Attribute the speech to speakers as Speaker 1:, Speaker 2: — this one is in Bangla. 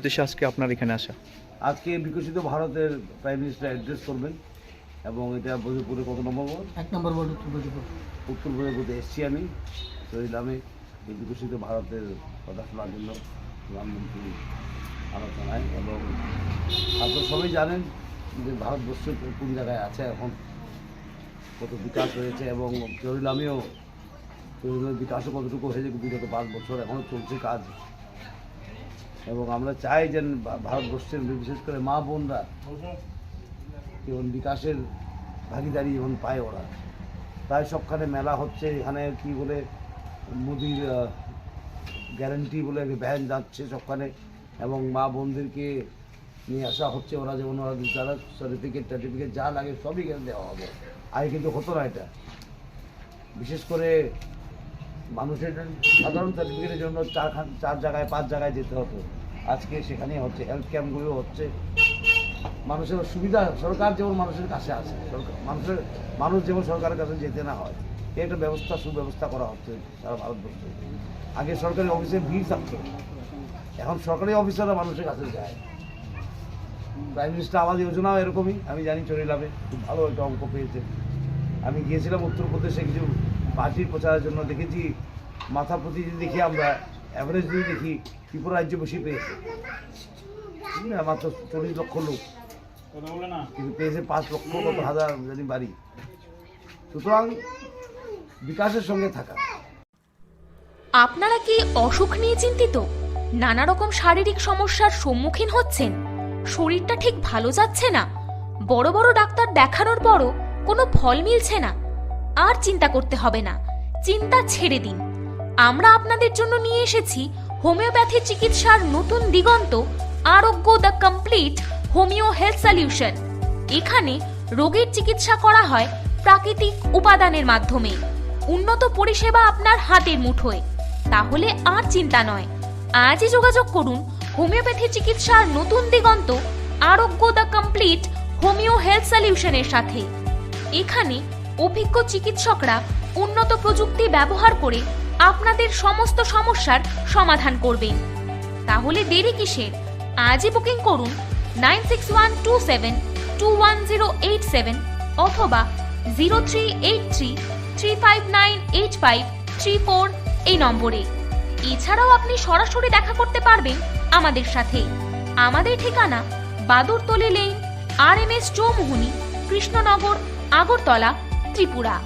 Speaker 1: উদ্দেশ্যে আজকে আপনার এখানে আসা?
Speaker 2: আজকে বিকশিত ভারতের প্রাইম মিনিস্টার অ্যাড্রেস করবেন এবং এটা বজরপুরে কত নম্বর ওয়ার্ড?
Speaker 3: 1 নম্বর ওয়ার্ড
Speaker 2: উত্তর বজরপুরে এসছি আমি চরিলামে এই বিকশিত ভারতের কথা শোনার জন্য প্রধানমন্ত্রী আলোচনায়। এবং আপনারা সবাই জানেন যে ভারতবর্ষ কোন জায়গায় আছে এখন, কত বিকাশ হয়েছে এবং চরিলামের বিকাশও কতটুকু হয়েছে বিগত 5 বছর এখনও চলছে কাজ। এবং আমরা চাই যে ভারতবর্ষের বিশেষ করে মা বোনরা যেমন বিকাশের ভাগিদারি যেমন পায় ওরা, তাই সবখানে মেলা হচ্ছে। এখানে কি বলে মোদির গ্যারান্টি বলে ভ্যান যাচ্ছে সবখানে এবং মা বোনদেরকে নিয়ে আসা হচ্ছে। ওরা যেমন ওরা যারা সার্টিফিকেট যা লাগে সবই এখানে দেওয়া হবে। আগে কিন্তু হতো না এটা। বিশেষ করে মানুষের সাধারণ সার্টিফিকেটের জন্য 4 জায়গায় 5 জায়গায় যেতে হতো, আজকে সেখানেই হচ্ছে। হেলথ ক্যাম্পগুলো হচ্ছে, মানুষের সুবিধা। সরকার যেমন মানুষের কাছে আসে, মানুষ যেমন সরকারের কাছে যেতে না হয়, একটা ব্যবস্থা সুব্যবস্থা করা হচ্ছে সারা ভারতবর্ষে। আগে সরকারি অফিসে ভিড় থাকতো, এখন সরকারি অফিসাররা মানুষের কাছে যায়। প্রাইম মিনিস্টার আবাস যোজনাও এরকমই, আমি জানি চরিলামে খুব ভালো একটা অঙ্ক পেয়েছে। আমি গিয়েছিলাম উত্তরপ্রদেশে কিছু পার্টির প্রচারের জন্য, দেখেছি মাথা প্রতি যদি দেখি আমরা অ্যাভারেজ যদি দেখি ত্রিপুরা রাজ্য বেশি পেয়েছে, মাত্র 40 লক্ষ লোক, কিন্তু পেয়েছে 5 লক্ষ কত হাজার জানি বাড়ি। সুতরাং বিকাশের সঙ্গে থাকা।
Speaker 4: আপনারা কি অসুখ নিয়ে চিন্তিত? নানা রকম শারীরিক সমস্যার সম্মুখীন হচ্ছেন? শরীরটা ঠিক ভালো যাচ্ছে না? বড় বড় ডাক্তার দেখানোর পরও কোনো ফল মিলছে না? আর চিন্তা করতে হবে না, চিন্তা ছেড়ে দিন। আমরা আপনাদের জন্য নিয়ে এসেছি হোমিওপ্যাথি চিকিৎসার নতুন দিগন্ত, আরোগ্য the complete homeo health solution. এখানে রোগের চিকিৎসা করা হয় প্রাকৃতিক উপাদানের মাধ্যমে। উন্নত পরিষেবা আপনার হাতের মুঠোয়। তাহলে আর চিন্তা নয়, আজই যোগাযোগ করুন হোমিওপ্যাথি চিকিৎসার নতুন দিগন্ত, আরোগ্য দ্য কমপ্লিট হোমিও হেলথ সলিউশনের সাথে। এখানে অভিজ্ঞ চিকিৎসকরা উন্নত প্রযুক্তি ব্যবহার করে আপনাদের সমস্ত সমস্যার সমাধান করবেন। তাহলে দেরি কিসের? আজই বুকিং করুন 9612721087 অথবা 0383359853 এই নম্বরে। এছাড়াও আপনি সরাসরি দেখা করতে পারবেন আমাদের সাথে। আমাদের ঠিকানা বাদুরতলি লেন, RMS চৌমুহনী, কৃষ্ণনগর, আগরতলা, ত্রিপুরা।